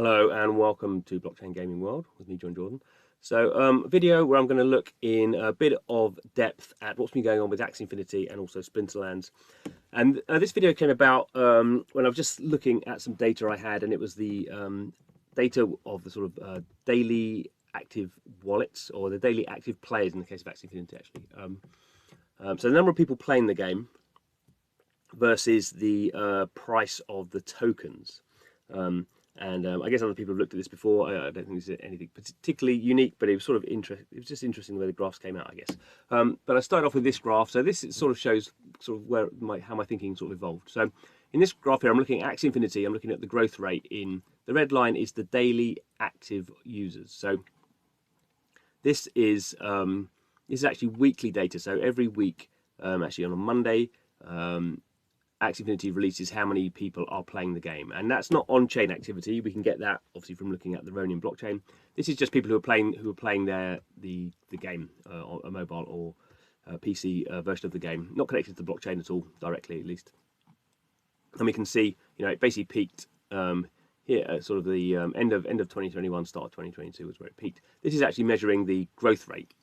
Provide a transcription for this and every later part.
Hello and welcome to Blockchain Gaming World with me, John Jordan. So a video where I'm going to look in a bit of depth at what's been going on with Axie Infinity and also Splinterlands. And this video came about when I was just looking at some data I had, and it was the data of the sort of daily active wallets, or the daily active players in the case of Axie Infinity actually. So the number of people playing the game versus the price of the tokens. I guess other people have looked at this before. I don't think there's anything particularly unique, but it was sort of interesting. It was just interesting the way the graphs came out, I guess. But I started off with this graph. So this sort of shows sort of where how my thinking sort of evolved. So in this graph here, I'm looking at Axie Infinity. I'm looking at the growth rate in the red line is the daily active users. So this is actually weekly data. So every week, actually on a Monday, Axie Infinity releases how many people are playing the game, and that's not on-chain activity. We can get that obviously from looking at the Ronian blockchain. This is just people who are playing the game on a mobile or PC version of the game, not connected to the blockchain at all directly, at least. And we can see, it basically peaked here at sort of the end of 2021, start of 2022 was where it peaked. This is actually measuring the growth rate.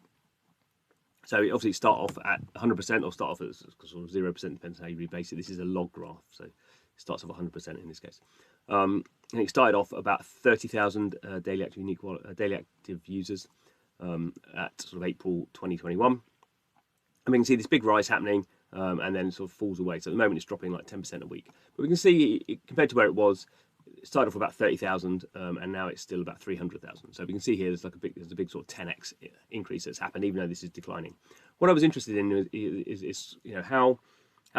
So it obviously start off at 100% or start off at sort of 0%, depends on how you rebase it. This is a log graph, so it starts off 100% in this case. And it started off about 30,000 daily active users at sort of April 2021. And we can see this big rise happening and then sort of falls away. So at the moment it's dropping like 10% a week. But we can see compared to where it was, it started off about 30,000 and now it's still about 300,000. So we can see here there's a big sort of 10x increase that's happened, even though this is declining. What I was interested in is how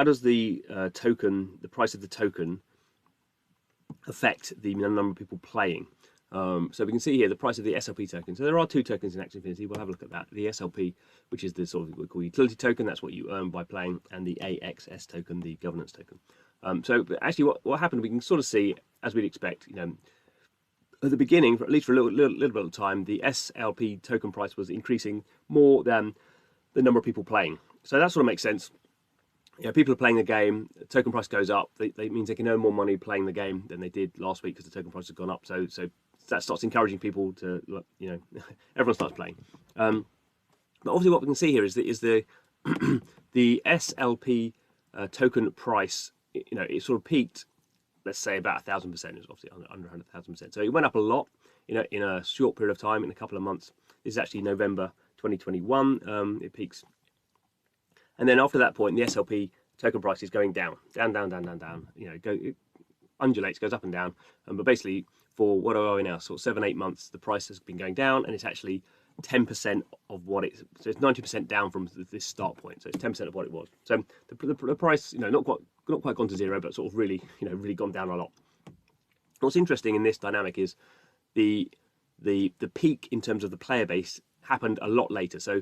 does the the price of the token affect the number of people playing? So we can see here the price of the SLP token. So there are two tokens in Axie Infinity. We'll have a look at that. The SLP, which is the sort of what we call utility token, that's what you earn by playing, and the AXS token, the governance token. So actually what happened, we can sort of see, as we'd expect, at the beginning, at least for a little bit of time, the SLP token price was increasing more than the number of people playing. So that sort of makes sense. People are playing the game, the token price goes up, it means they can earn more money playing the game than they did last week because the token price has gone up. So that starts encouraging people to, everyone starts playing. But obviously what we can see here is the the SLP token price, it sort of peaked, let's say about 1,000%. It was obviously under 100,000%. So it went up a lot in a short period of time, in a couple of months. This is actually November 2021. It peaks. And then after that point, the SLP token price is going down. It undulates, goes up and down. But basically, for what are we now, sort of 7-8 months, the price has been going down, and it's actually 10% of what it's. So it's 90% down from this start point. So it's 10% of what it was. So the price, not quite gone to zero, but sort of really gone down a lot. What's interesting in this dynamic is the peak in terms of the player base happened a lot later. So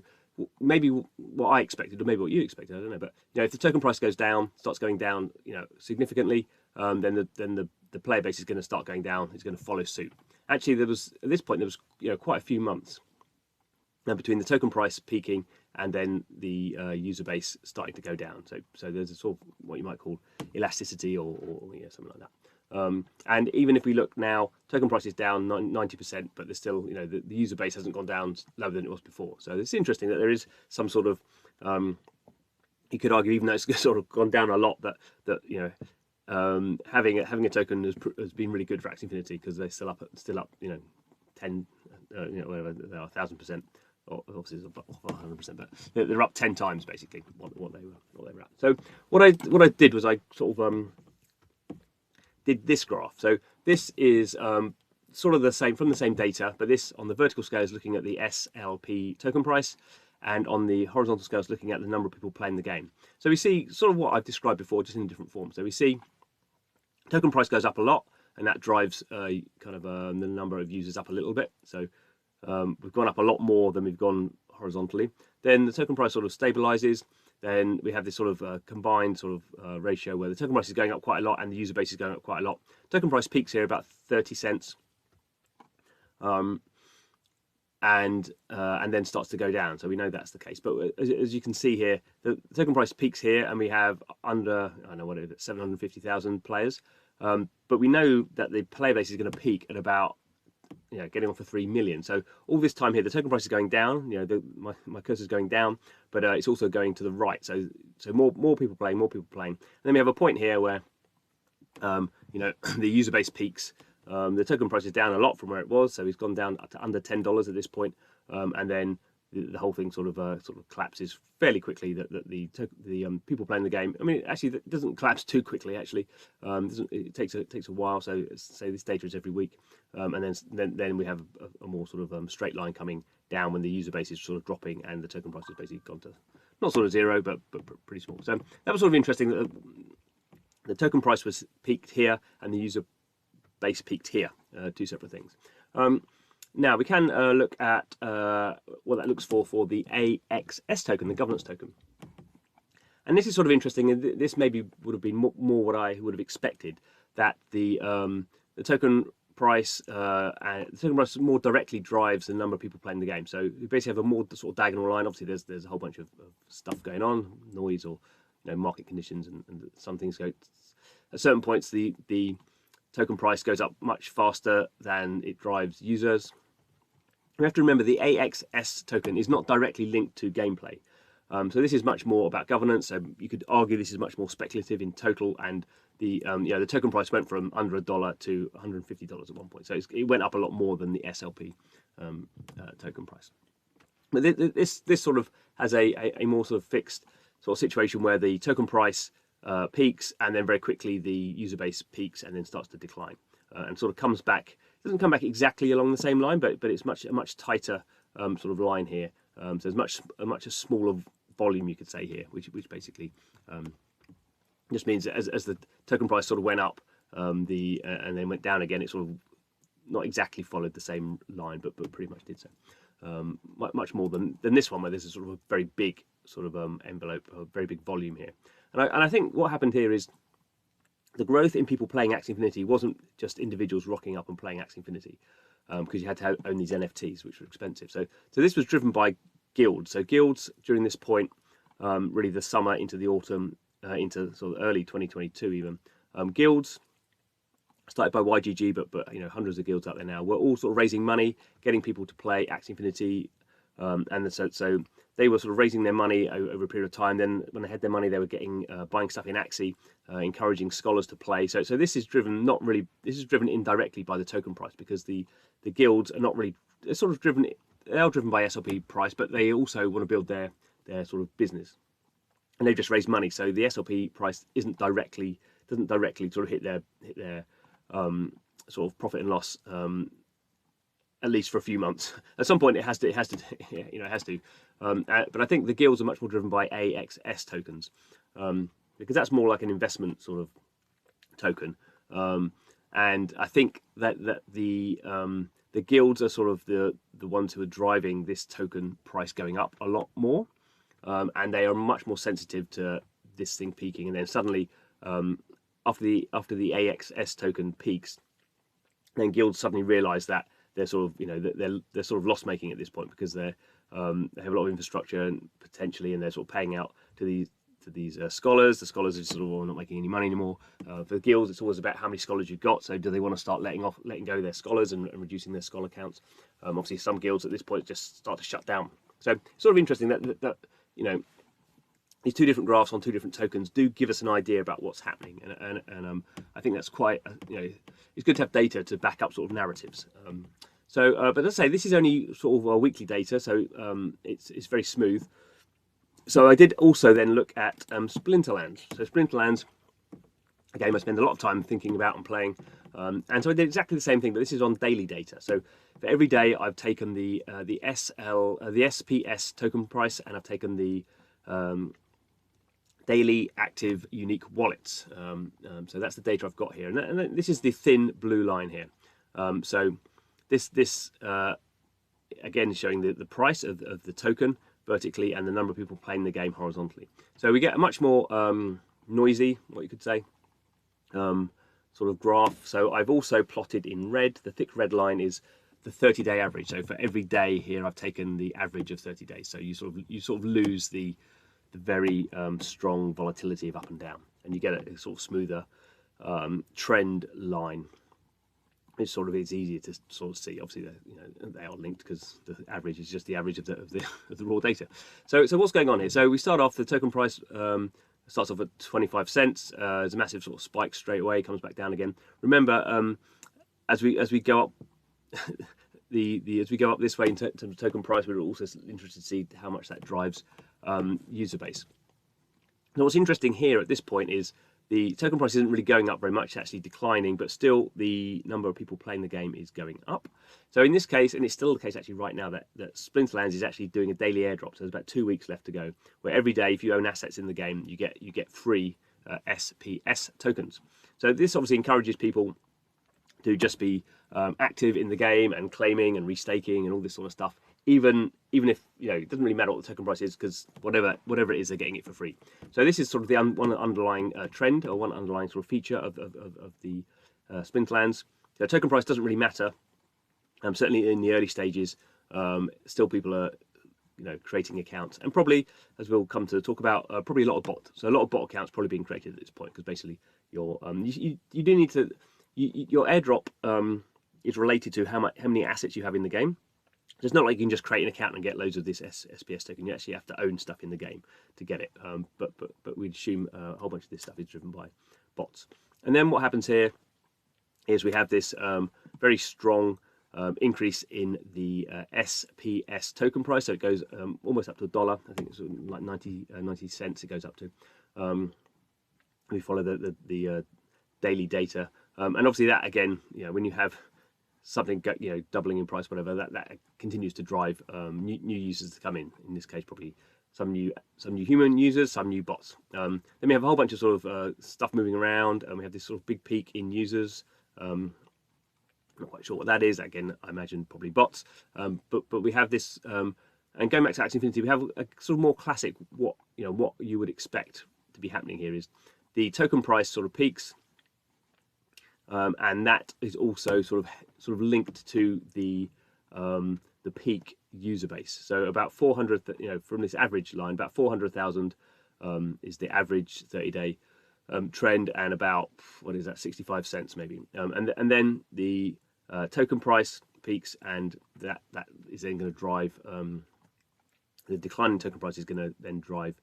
maybe what I expected, or maybe what you expected, I don't know. But if the token price goes down, starts going down, significantly, then the player base is going to start going down. It's going to follow suit. Actually, at this point there was quite a few months between the token price peaking and then the user base starting to go down. So there's a sort of what you might call elasticity or something like that. And even if we look now, token price is down 90%, but there's still, the user base hasn't gone down lower than it was before. So it's interesting that there is some sort of, you could argue, even though it's sort of gone down a lot, that having a token has been really good for Axie Infinity, because they're still up, 10, whatever they are, 1,000%. Obviously, it's off 100%, but they're up 10 times basically what they were at. So what I did was I sort of did this graph. So this is sort of from the same data, but this on the vertical scale is looking at the SLP token price, and on the horizontal scale is looking at the number of people playing the game. So we see sort of what I've described before, just in a different form. So we see token price goes up a lot, and that drives the number of users up a little bit. So we've gone up a lot more than we've gone horizontally. Then the token price sort of stabilizes. Then we have this sort of combined sort of ratio where the token price is going up quite a lot and the user base is going up quite a lot. Token price peaks here about 30 cents, and then starts to go down. So we know that's the case. But as you can see here, the token price peaks here, and we have under 750,000 players. But we know that the player base is going to peak at about, getting on for 3 million. So all this time here, the token price is going down. My cursor is going down, but it's also going to the right. So more people playing, more people playing. And then we have a point here where the user base peaks. The token price is down a lot from where it was, so it's gone down to under $10 at this point, and then the whole thing sort of collapses fairly quickly. That the people playing the game. I mean, actually, it doesn't collapse too quickly. Actually, it takes a while. So say this data is every week, and then we have a more sort of straight line coming down when the user base is sort of dropping and the token price has basically gone to not sort of zero, but pretty small. So that was sort of interesting. That the token price was peaked here and the user base peaked here, two separate things. Now we can look at what that looks for the AXS token, the governance token. And this is sort of interesting. This maybe would have been more what I would have expected, that the token price more directly drives the number of people playing the game. So you basically have a more sort of diagonal line. Obviously, there's a whole bunch of stuff going on, noise or market conditions, and some things go. At certain points, the token price goes up much faster than it drives users. We have to remember the AXS token is not directly linked to gameplay. So this is much more about governance. So you could argue this is much more speculative in total, and the token price went from under $1 to $150 at one point. So it went up a lot more than the SLP token price. But this sort of has a more sort of fixed sort of situation where the token price peaks, and then very quickly the user base peaks and then starts to decline, and sort of comes back. It doesn't come back exactly along the same line, but it's a much tighter sort of line here. So there's much a smaller volume, you could say here, which basically just means that as the token price sort of went up, and then went down again, it sort of not exactly followed the same line, but pretty much did so. Much more than this one, where there's a sort of a very big sort of envelope, a very big volume here. And I think what happened here is the growth in people playing Axie Infinity wasn't just individuals rocking up and playing Axie Infinity, because you had to own these NFTs, which were expensive. So this was driven by guilds. So guilds during this point, really the summer into the autumn, into sort of early 2022 even, guilds started by YGG, but hundreds of guilds out there now, were all sort of raising money, getting people to play Axie Infinity, and so they were sort of raising their money over a period of time. Then when they had their money, they were getting buying stuff in Axie, encouraging scholars to play. So this is driven this is driven indirectly by the token price, because the guilds are not really, they're sort of driven. They are driven by SLP price, but they also want to build their sort of business, and they've just raised money. So the SLP price doesn't directly sort of hit their sort of profit and loss, at least for a few months. At some point, it has to. But I think the guilds are much more driven by AXS tokens, because that's more like an investment sort of token. And I think that the guilds are sort of the ones who are driving this token price going up a lot more, and they are much more sensitive to this thing peaking. And then suddenly, after the AXS token peaks, then guilds suddenly realise that they're sort of they're sort of loss making at this point, because they have a lot of infrastructure and potentially, and they're sort of paying out to these scholars. The scholars are sort of not making any money anymore. For the guilds, it's always about how many scholars you've got. So do they want to start letting go of their scholars and reducing their scholar counts? Obviously, some guilds at this point just start to shut down. So it's sort of interesting that these two different graphs on two different tokens do give us an idea about what's happening, and I think that's quite it's good to have data to back up sort of narratives. But let's say this is only sort of weekly data, so it's very smooth. So I did also then look at Splinterlands. So Splinterlands, a game I spend a lot of time thinking about and playing, and so I did exactly the same thing, but this is on daily data. So for every day, I've taken the SPS token price, and I've taken the daily active unique wallets. So that's the data I've got here, and this is the thin blue line here. So this again is showing the price of the token vertically and the number of people playing the game horizontally. So we get a much more noisy, what you could say, sort of graph. So I've also plotted in red. The thick red line is the 30-day average. So for every day here, I've taken the average of 30 days. So you sort of lose the very strong volatility of up and down, and you get a sort of smoother trend line. It sort of is easier to sort of see. Obviously, they are linked because the average is just the average of the raw data. So what's going on here? So we start off, the token price starts off at 25 cents. There's a massive sort of spike straight away, comes back down again. Remember, as we go up, as we go up this way in terms of token price, we're also interested to see how much that drives user base. Now, what's interesting here at this point is the token price isn't really going up very much, it's actually declining, but still the number of people playing the game is going up. So in this case, and it's still the case actually right now, that Splinterlands is actually doing a daily airdrop. So there's about 2 weeks left to go, where every day, if you own assets in the game, you get free SPS tokens. So this obviously encourages people to just be active in the game and claiming and restaking and all this sort of stuff, even if it doesn't really matter what the token price is, because whatever it is, they're getting it for free. So this is sort of the one underlying trend, or one underlying sort of feature of the Splinterlands. The token price doesn't really matter. Certainly in the early stages, still people are creating accounts, and probably, as we'll come to talk about, probably a lot of bots. So a lot of bot accounts probably being created at this point, because basically your you do need to your airdrop is related to how many assets you have in the game. So it's not like you can just create an account and get loads of this SPS token. You actually have to own stuff in the game to get it. But we'd assume a whole bunch of this stuff is driven by bots. And then what happens here is we have this very strong increase in the SPS token price. So it goes almost up to $1. I think it's like 90 cents it goes up to. We follow the daily data. And obviously that, again, when you have something doubling in price, whatever, that continues to drive new users to come in. In this case, probably some new human users, some new bots. Then we have a whole bunch of sort of stuff moving around, and we have this sort of big peak in users. Not quite sure what that is. Again, I imagine probably bots. But we have this, and going back to Axie Infinity, we have a sort of more classic what you would expect to be happening here is the token price sort of peaks. And that is also sort of linked to the peak user base. So about 400, from this average line, about 400,000 is the average 30-day trend, and about 65 cents maybe. And then the token price peaks, and that is then going to drive the decline in token price is going to then drive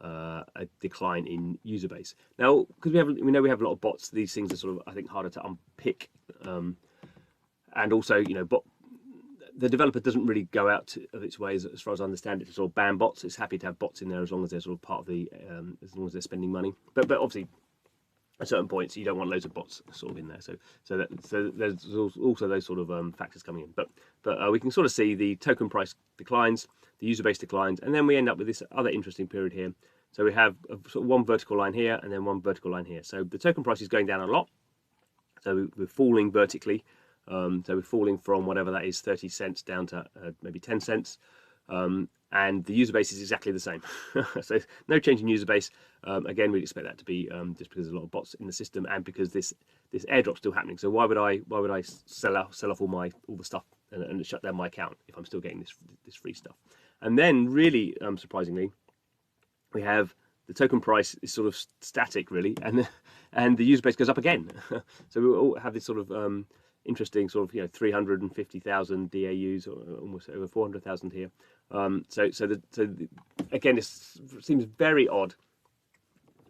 a decline in user base. Now, because we know we have a lot of bots, these things are sort of, I think, harder to unpick, and also the developer doesn't really go out of its way, as far as I understand it, to sort of ban bots. It's happy to have bots in there as long as they're sort of part of the as long as they're spending money. But obviously, at certain points, you don't want loads of bots sort of in there. So there's also those sort of factors coming in. But we can sort of see the token price declines, the user base declines, and then we end up with this other interesting period here. So we have sort of one vertical line here and then one vertical line here. So the token price is going down a lot. So we're falling vertically. So we're falling from whatever that is, 30 cents down to maybe 10 cents. And the user base is exactly the same. So no change in user base. Again, we'd expect that to be just because there's a lot of bots in the system, and because this airdrop's still happening. So why would I sell off all the stuff and shut down my account if I'm still getting this free stuff? And then really surprisingly, we have the token price is sort of static really, and the user base goes up again. So we all have this sort of interesting sort of 350,000 DAUs, or almost over 400,000 here. Again, this seems very odd.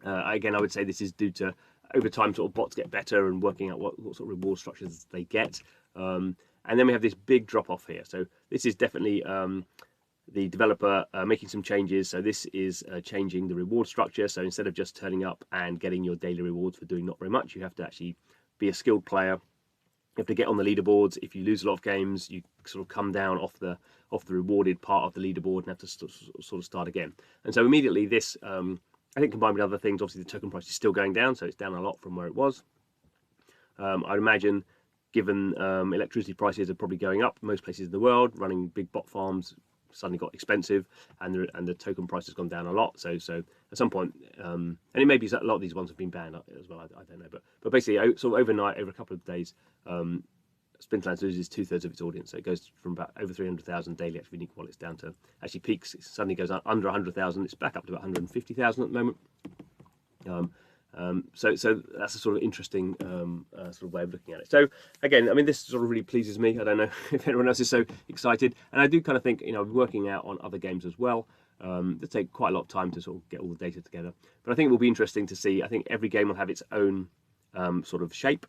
Again, I would say this is due to over time sort of bots get better and working out what sort of reward structures they get. And then we have this big drop off here. So this is definitely the developer making some changes. So this is changing the reward structure. So instead of just turning up and getting your daily rewards for doing not very much, you have to actually be a skilled player. You have to get on the leaderboards. If you lose a lot of games, you sort of come down off the rewarded part of the leaderboard and have to sort of start again. And so immediately this, I think combined with other things, obviously the token price is still going down, so it's down a lot from where it was. I'd imagine, given electricity prices are probably going up most places in the world, running big bot farms suddenly got expensive, and the token price has gone down a lot. So at some point, and it may be a lot of these ones have been banned as well. I don't know, but basically, sort of overnight, over a couple of days, Splinterlands loses 2/3 of its audience. So it goes from about over 300,000 daily active unique wallets down to actually peaks. It suddenly goes under 100,000. It's back up to about 150,000 at the moment. So that's a sort of interesting sort of way of looking at it. So again, I mean, this sort of really pleases me. I don't know if anyone else is so excited, and I do kind of think, you know, working out on other games as well. They take quite a lot of time to sort of get all the data together, but I think it will be interesting to see. I think every game will have its own sort of shape,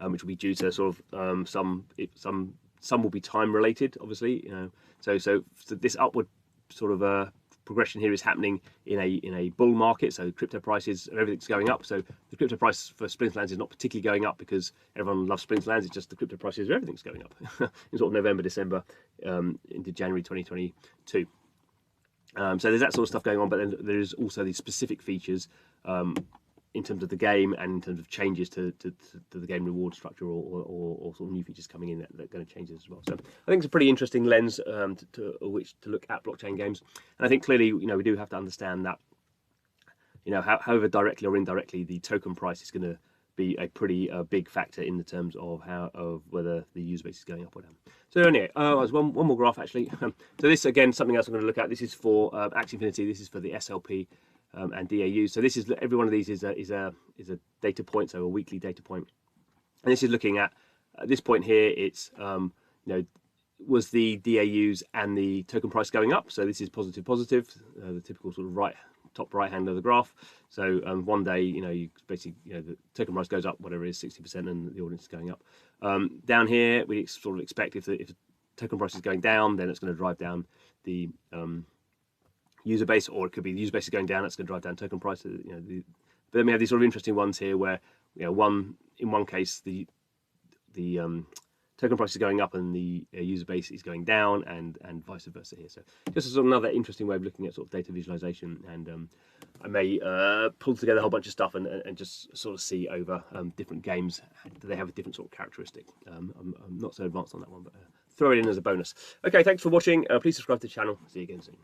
which will be due to sort of some will be time related, obviously. You know, so this upward sort of progression here is happening in a bull market, so crypto prices and everything's going up. So the crypto price for Splinterlands is not particularly going up because everyone loves Splinterlands. It's just the crypto prices of everything's going up in sort of November, December into January 2022. So there's that sort of stuff going on, but then there's also these specific features in terms of the game and in terms of changes to the game reward structure or sort of new features coming in that are going to change this as well. So I think it's a pretty interesting lens to which to look at blockchain games. And I think clearly, you know, we do have to understand that, you know, however directly or indirectly the token price is going to be a pretty big factor in the terms of whether the user base is going up or down. So anyway, there's one more graph actually. So this again, something else I'm going to look at. This is for Axie Infinity. This is for the SLP. And DAUs. So this is, every one of these is a data point, so a weekly data point. And this is looking at this point here. It's you know, was the DAUs and the token price going up? So this is positive, the typical sort of top right hand of the graph. So one day, you know, you basically, you know, the token price goes up, whatever it is, 60%, and the audience is going up. Down here, we sort of expect if the token price is going down, then it's going to drive down the user base, or it could be the user base is going down, that's going to drive down token price. You know, but then we have these sort of interesting ones here where, you know, in one case the token price is going up and the user base is going down, and vice versa here. So just sort of another interesting way of looking at sort of data visualization. And I may pull together a whole bunch of stuff and just sort of see over different games, do they have a different sort of characteristic. I'm not so advanced on that one, but throw it in as a bonus. Okay, thanks for watching. Please subscribe to the channel. See you again soon.